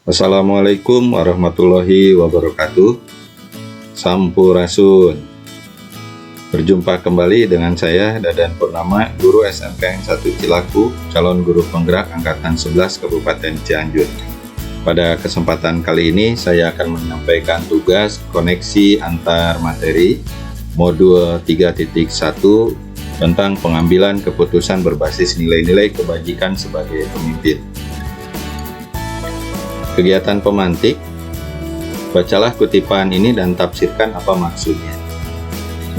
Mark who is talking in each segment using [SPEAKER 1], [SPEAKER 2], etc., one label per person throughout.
[SPEAKER 1] Assalamualaikum warahmatullahi wabarakatuh. Sampurasun. Berjumpa kembali dengan saya Dadan Purnama, guru SMK 1 Cilaku, calon guru penggerak angkatan 11 Kabupaten Cianjur. Pada kesempatan kali ini saya akan menyampaikan tugas koneksi antar materi modul 3.1 tentang pengambilan keputusan berbasis nilai-nilai kebajikan sebagai pemimpin. Kegiatan pemantik, bacalah kutipan ini dan tafsirkan apa maksudnya.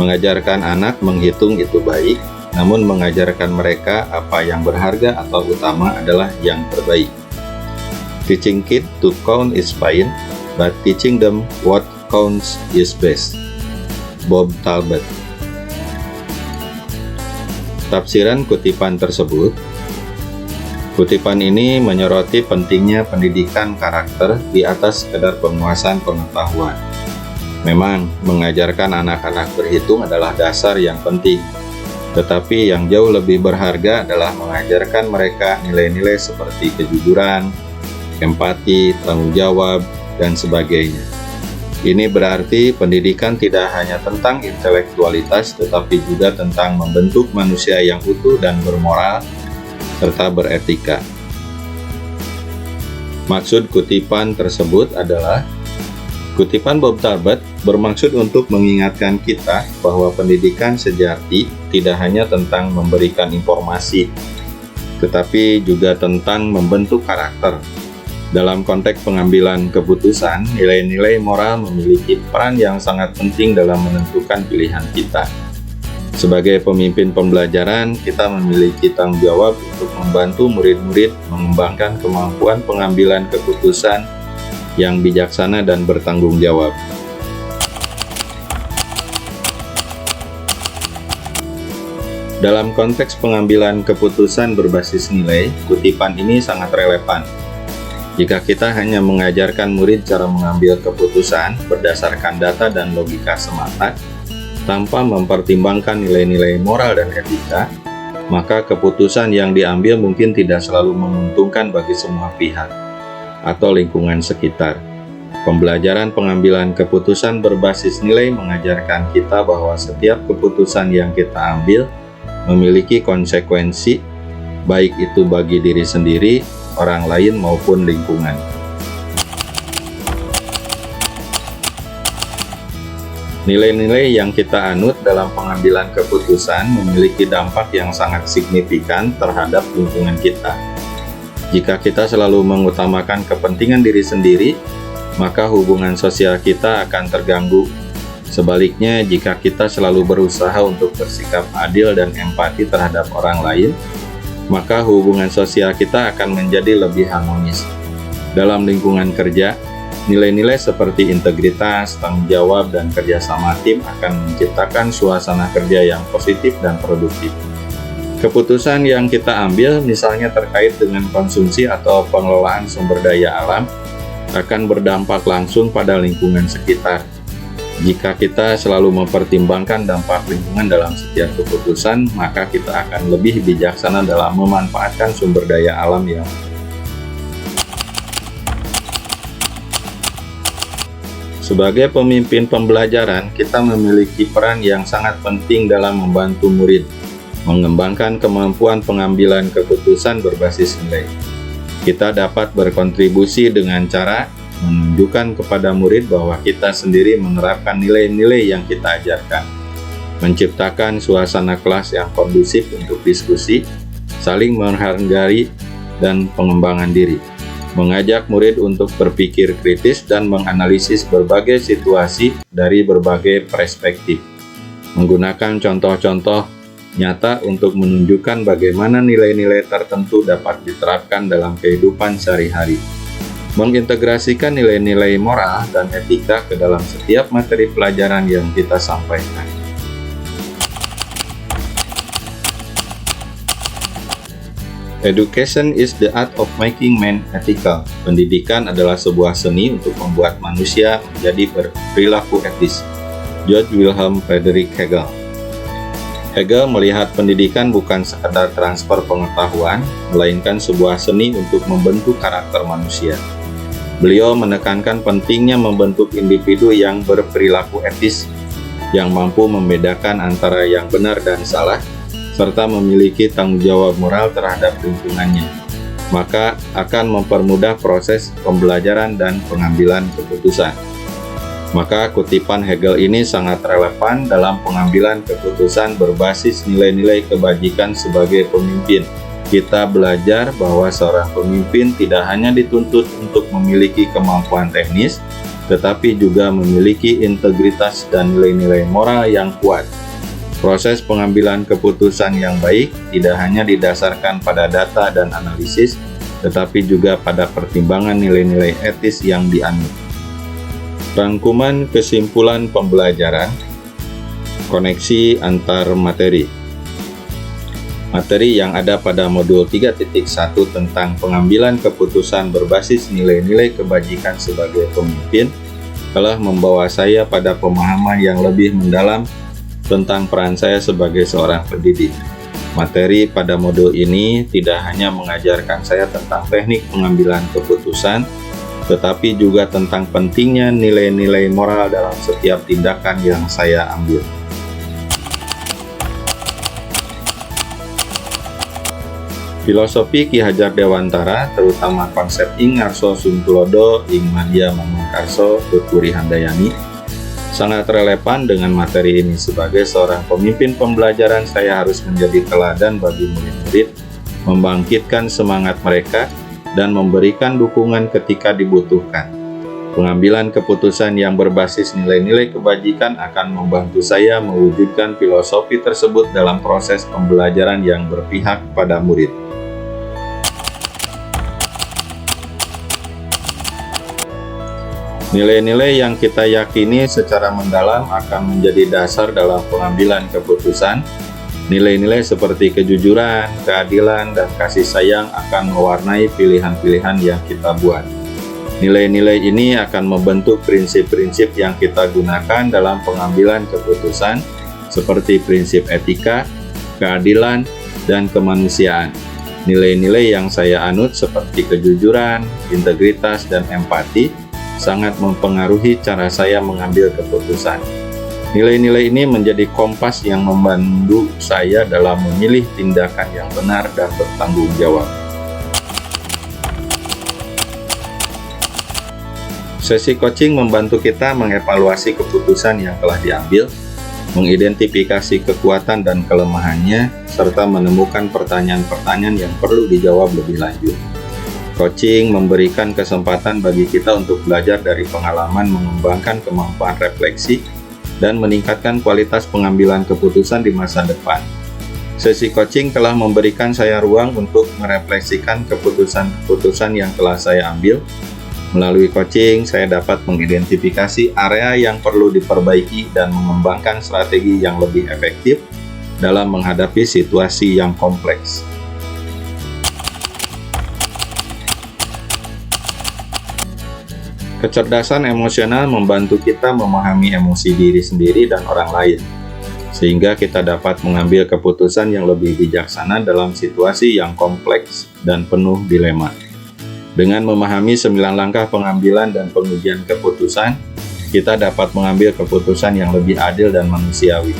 [SPEAKER 1] Mengajarkan anak menghitung itu baik, namun mengajarkan mereka apa yang berharga atau utama adalah yang terbaik. Teaching kids to count is fine, but teaching them what counts is best. Bob Talbot. Tafsiran kutipan tersebut. Kutipan ini menyoroti pentingnya pendidikan karakter di atas sekedar penguasaan pengetahuan. Memang, mengajarkan anak-anak berhitung adalah dasar yang penting, tetapi yang jauh lebih berharga adalah mengajarkan mereka nilai-nilai seperti kejujuran, empati, tanggung jawab, dan sebagainya. Ini berarti pendidikan tidak hanya tentang intelektualitas, tetapi juga tentang membentuk manusia yang utuh dan bermoral, serta beretika. Maksud kutipan tersebut adalah kutipan Bob Talbot bermaksud untuk mengingatkan kita bahwa pendidikan sejati tidak hanya tentang memberikan informasi, tetapi juga tentang membentuk karakter. Dalam konteks pengambilan keputusan, nilai-nilai moral memiliki peran yang sangat penting dalam menentukan pilihan kita. Sebagai pemimpin pembelajaran, kita memiliki tanggung jawab untuk membantu murid-murid mengembangkan kemampuan pengambilan keputusan yang bijaksana dan bertanggung jawab. Dalam konteks pengambilan keputusan berbasis nilai, kutipan ini sangat relevan. Jika kita hanya mengajarkan murid cara mengambil keputusan berdasarkan data dan logika semata, tanpa mempertimbangkan nilai-nilai moral dan etika, maka keputusan yang diambil mungkin tidak selalu menguntungkan bagi semua pihak atau lingkungan sekitar. Pembelajaran pengambilan keputusan berbasis nilai mengajarkan kita bahwa setiap keputusan yang kita ambil memiliki konsekuensi, baik itu bagi diri sendiri, orang lain maupun lingkungan. Nilai-nilai yang kita anut dalam pengambilan keputusan memiliki dampak yang sangat signifikan terhadap lingkungan kita. Jika kita selalu mengutamakan kepentingan diri sendiri, maka hubungan sosial kita akan terganggu. Sebaliknya, jika kita selalu berusaha untuk bersikap adil dan empati terhadap orang lain, maka hubungan sosial kita akan menjadi lebih harmonis. Dalam lingkungan kerja, nilai-nilai seperti integritas, tanggung jawab, dan kerjasama tim akan menciptakan suasana kerja yang positif dan produktif. Keputusan yang kita ambil, misalnya terkait dengan konsumsi atau pengelolaan sumber daya alam, akan berdampak langsung pada lingkungan sekitar. Jika kita selalu mempertimbangkan dampak lingkungan dalam setiap keputusan, maka kita akan lebih bijaksana dalam memanfaatkan sumber daya alam yang Sebagai pemimpin pembelajaran, kita memiliki peran yang sangat penting dalam membantu murid mengembangkan kemampuan pengambilan keputusan berbasis nilai. Kita dapat berkontribusi dengan cara menunjukkan kepada murid bahwa kita sendiri menerapkan nilai-nilai yang kita ajarkan, menciptakan suasana kelas yang kondusif untuk diskusi, saling menghargai, dan pengembangan diri. Mengajak murid untuk berpikir kritis dan menganalisis berbagai situasi dari berbagai perspektif. Menggunakan contoh-contoh nyata untuk menunjukkan bagaimana nilai-nilai tertentu dapat diterapkan dalam kehidupan sehari-hari. Mengintegrasikan nilai-nilai moral dan etika ke dalam setiap materi pelajaran yang kita sampaikan. Education is the art of making men ethical. Pendidikan adalah sebuah seni untuk membuat manusia menjadi berperilaku etis. George Wilhelm Friedrich Hegel. Hegel melihat pendidikan bukan sekedar transfer pengetahuan, melainkan sebuah seni untuk membentuk karakter manusia. Beliau menekankan pentingnya membentuk individu yang berperilaku etis, yang mampu membedakan antara yang benar dan salah, serta memiliki tanggung jawab moral terhadap lingkungannya, maka akan mempermudah proses pembelajaran dan pengambilan keputusan. Maka kutipan Hegel ini sangat relevan dalam pengambilan keputusan berbasis nilai-nilai kebajikan sebagai pemimpin. Kita belajar bahwa seorang pemimpin tidak hanya dituntut untuk memiliki kemampuan teknis, tetapi juga memiliki integritas dan nilai-nilai moral yang kuat. Proses pengambilan keputusan yang baik tidak hanya didasarkan pada data dan analisis, tetapi juga pada pertimbangan nilai-nilai etis yang dianut. Rangkuman kesimpulan pembelajaran, koneksi antar materi. Materi yang ada pada modul 3.1 tentang pengambilan keputusan berbasis nilai-nilai kebajikan sebagai pemimpin telah membawa saya pada pemahaman yang lebih mendalam tentang peran saya sebagai seorang pendidik. Materi pada modul ini tidak hanya mengajarkan saya tentang teknik pengambilan keputusan, tetapi juga tentang pentingnya nilai-nilai moral dalam setiap tindakan yang saya ambil. Filosofi Ki Hajar Dewantara, terutama konsep ing ngarso suntulodo ing madya mamangkarso tuturi handayani, sangat relevan dengan materi ini. Sebagai seorang pemimpin pembelajaran, saya harus menjadi teladan bagi murid-murid, membangkitkan semangat mereka, dan memberikan dukungan ketika dibutuhkan. Pengambilan keputusan yang berbasis nilai-nilai kebajikan akan membantu saya mewujudkan filosofi tersebut dalam proses pembelajaran yang berpihak pada murid. Nilai-nilai yang kita yakini secara mendalam akan menjadi dasar dalam pengambilan keputusan. Nilai-nilai seperti kejujuran, keadilan, dan kasih sayang akan mewarnai pilihan-pilihan yang kita buat. Nilai-nilai ini akan membentuk prinsip-prinsip yang kita gunakan dalam pengambilan keputusan, seperti prinsip etika, keadilan, dan kemanusiaan. Nilai-nilai yang saya anut seperti kejujuran, integritas, dan empati sangat mempengaruhi cara saya mengambil keputusan. Nilai-nilai ini menjadi kompas yang membantu saya dalam memilih tindakan yang benar dan bertanggung jawab. Sesi coaching membantu kita mengevaluasi keputusan yang telah diambil, mengidentifikasi kekuatan dan kelemahannya, serta menemukan pertanyaan-pertanyaan yang perlu dijawab lebih lanjut. Coaching memberikan kesempatan bagi kita untuk belajar dari pengalaman, mengembangkan kemampuan refleksi, dan meningkatkan kualitas pengambilan keputusan di masa depan. Sesi coaching telah memberikan saya ruang untuk merefleksikan keputusan-keputusan yang telah saya ambil. Melalui coaching, saya dapat mengidentifikasi area yang perlu diperbaiki dan mengembangkan strategi yang lebih efektif dalam menghadapi situasi yang kompleks. Kecerdasan emosional membantu kita memahami emosi diri sendiri dan orang lain, sehingga kita dapat mengambil keputusan yang lebih bijaksana dalam situasi yang kompleks dan penuh dilema. Dengan memahami 9 langkah pengambilan dan pengujian keputusan, kita dapat mengambil keputusan yang lebih adil dan manusiawi.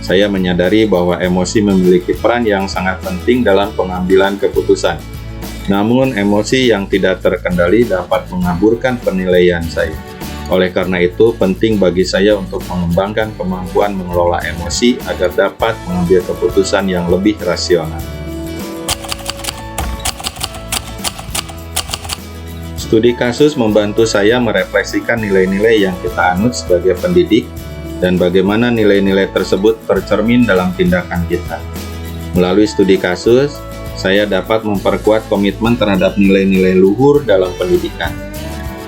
[SPEAKER 1] Saya menyadari bahwa emosi memiliki peran yang sangat penting dalam pengambilan keputusan. Namun, emosi yang tidak terkendali dapat mengaburkan penilaian saya. Oleh karena itu, penting bagi saya untuk mengembangkan kemampuan mengelola emosi agar dapat mengambil keputusan yang lebih rasional. Studi kasus membantu saya merefleksikan nilai-nilai yang kita anut sebagai pendidik dan bagaimana nilai-nilai tersebut tercermin dalam tindakan kita. Melalui studi kasus, saya dapat memperkuat komitmen terhadap nilai-nilai luhur dalam pendidikan.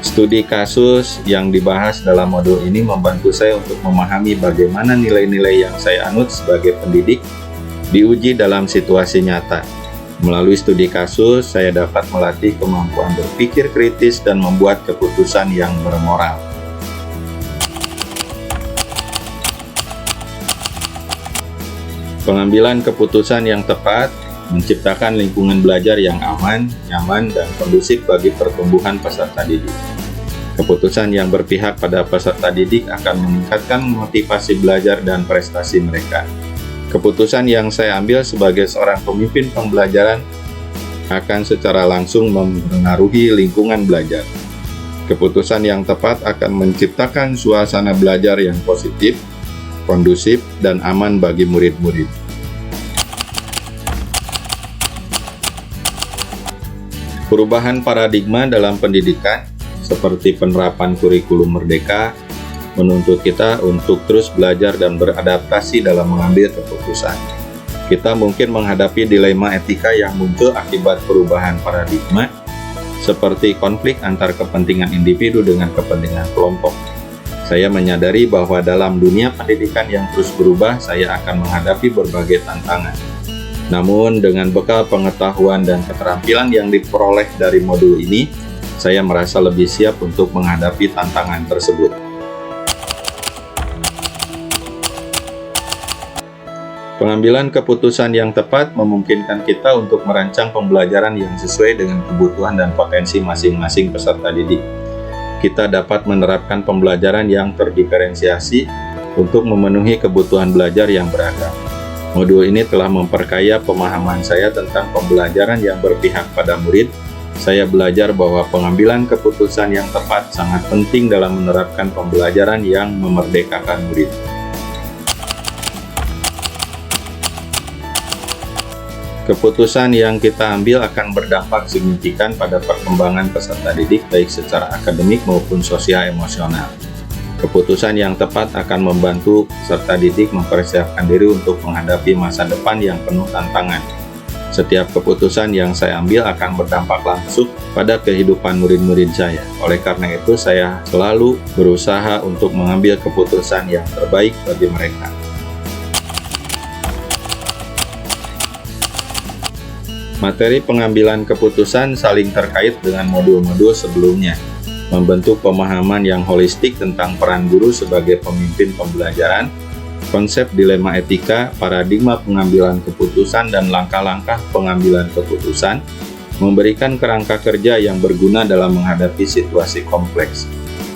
[SPEAKER 1] Studi kasus yang dibahas dalam modul ini membantu saya untuk memahami bagaimana nilai-nilai yang saya anut sebagai pendidik diuji dalam situasi nyata. Melalui studi kasus, saya dapat melatih kemampuan berpikir kritis dan membuat keputusan yang bermoral. Pengambilan keputusan yang tepat menciptakan lingkungan belajar yang aman, nyaman, dan kondusif bagi pertumbuhan peserta didik. Keputusan yang berpihak pada peserta didik akan meningkatkan motivasi belajar dan prestasi mereka. Keputusan yang saya ambil sebagai seorang pemimpin pembelajaran akan secara langsung mempengaruhi lingkungan belajar. Keputusan yang tepat akan menciptakan suasana belajar yang positif, kondusif, dan aman bagi murid-murid. Perubahan paradigma dalam pendidikan, seperti penerapan kurikulum merdeka, menuntut kita untuk terus belajar dan beradaptasi dalam mengambil keputusan. Kita mungkin menghadapi dilema etika yang muncul akibat perubahan paradigma, seperti konflik antar kepentingan individu dengan kepentingan kelompok. Saya menyadari bahwa dalam dunia pendidikan yang terus berubah, saya akan menghadapi berbagai tantangan. Namun, dengan bekal pengetahuan dan keterampilan yang diperoleh dari modul ini, saya merasa lebih siap untuk menghadapi tantangan tersebut. Pengambilan keputusan yang tepat memungkinkan kita untuk merancang pembelajaran yang sesuai dengan kebutuhan dan potensi masing-masing peserta didik. Kita dapat menerapkan pembelajaran yang terdiferensiasi untuk memenuhi kebutuhan belajar yang beragam. Modul ini telah memperkaya pemahaman saya tentang pembelajaran yang berpihak pada murid. Saya belajar bahwa pengambilan keputusan yang tepat sangat penting dalam menerapkan pembelajaran yang memerdekakan murid. Keputusan yang kita ambil akan berdampak signifikan pada perkembangan peserta didik baik secara akademik maupun sosial emosional. Keputusan yang tepat akan membantu peserta didik mempersiapkan diri untuk menghadapi masa depan yang penuh tantangan. Setiap keputusan yang saya ambil akan berdampak langsung pada kehidupan murid-murid saya. Oleh karena itu, saya selalu berusaha untuk mengambil keputusan yang terbaik bagi mereka. Materi pengambilan keputusan saling terkait dengan modul-modul sebelumnya, membentuk pemahaman yang holistik tentang peran guru sebagai pemimpin pembelajaran, konsep dilema etika, paradigma pengambilan keputusan, dan langkah-langkah pengambilan keputusan, memberikan kerangka kerja yang berguna dalam menghadapi situasi kompleks.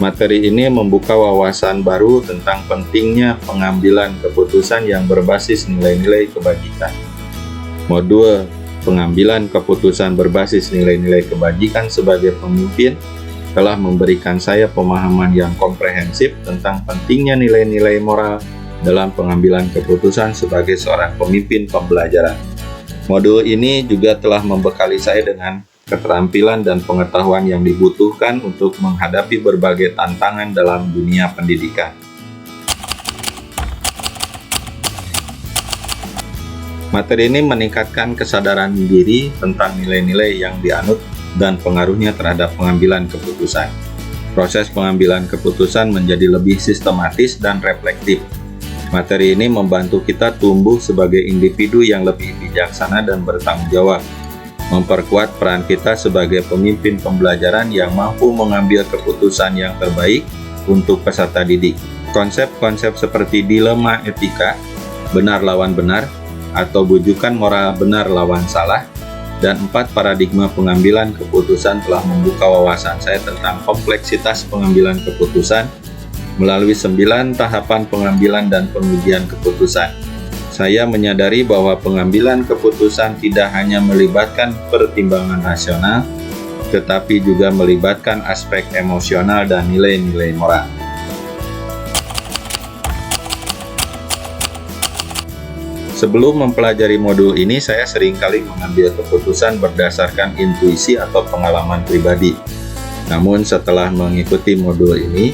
[SPEAKER 1] Materi ini membuka wawasan baru tentang pentingnya pengambilan keputusan yang berbasis nilai-nilai kebajikan. Modul pengambilan keputusan berbasis nilai-nilai kebajikan sebagai pemimpin telah memberikan saya pemahaman yang komprehensif tentang pentingnya nilai-nilai moral dalam pengambilan keputusan sebagai seorang pemimpin pembelajaran. Modul ini juga telah membekali saya dengan keterampilan dan pengetahuan yang dibutuhkan untuk menghadapi berbagai tantangan dalam dunia pendidikan. Materi ini meningkatkan kesadaran diri tentang nilai-nilai yang dianut dan pengaruhnya terhadap pengambilan keputusan. Proses pengambilan keputusan menjadi lebih sistematis dan reflektif. Materi ini membantu kita tumbuh sebagai individu yang lebih bijaksana dan bertanggung jawab, memperkuat peran kita sebagai pemimpin pembelajaran yang mampu mengambil keputusan yang terbaik untuk peserta didik. Konsep-konsep seperti dilema etika, benar lawan benar, atau bujukan moral benar lawan salah, dan 4 paradigma pengambilan keputusan telah membuka wawasan saya tentang kompleksitas pengambilan keputusan melalui 9 tahapan pengambilan dan pengujian keputusan. Saya menyadari bahwa pengambilan keputusan tidak hanya melibatkan pertimbangan rasional, tetapi juga melibatkan aspek emosional dan nilai-nilai moral. Sebelum mempelajari modul ini, saya seringkali mengambil keputusan berdasarkan intuisi atau pengalaman pribadi. Namun setelah mengikuti modul ini,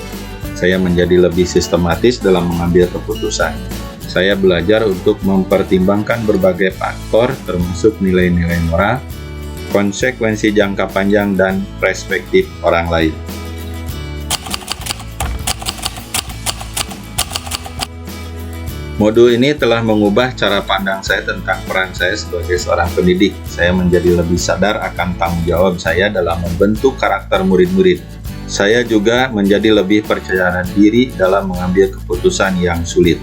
[SPEAKER 1] saya menjadi lebih sistematis dalam mengambil keputusan. Saya belajar untuk mempertimbangkan berbagai faktor termasuk nilai-nilai moral, konsekuensi jangka panjang, dan perspektif orang lain. Modul ini telah mengubah cara pandang saya tentang peran saya sebagai seorang pendidik. Saya menjadi lebih sadar akan tanggung jawab saya dalam membentuk karakter murid-murid. Saya juga menjadi lebih percaya diri dalam mengambil keputusan yang sulit.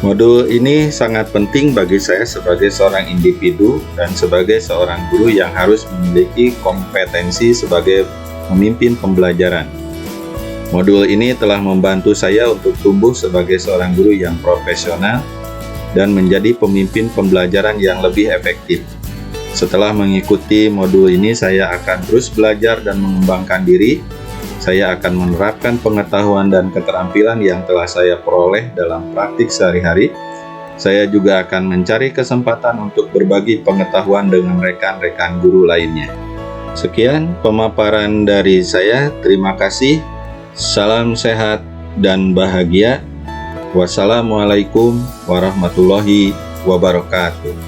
[SPEAKER 1] Modul ini sangat penting bagi saya sebagai seorang individu dan sebagai seorang guru yang harus memiliki kompetensi sebagai pemimpin pembelajaran. Modul ini telah membantu saya untuk tumbuh sebagai seorang guru yang profesional dan menjadi pemimpin pembelajaran yang lebih efektif. Setelah mengikuti modul ini, saya akan terus belajar dan mengembangkan diri. Saya akan menerapkan pengetahuan dan keterampilan yang telah saya peroleh dalam praktik sehari-hari. Saya juga akan mencari kesempatan untuk berbagi pengetahuan dengan rekan-rekan guru lainnya. Sekian pemaparan dari saya. Terima kasih. Salam sehat dan bahagia. Wassalamualaikum warahmatullahi wabarakatuh.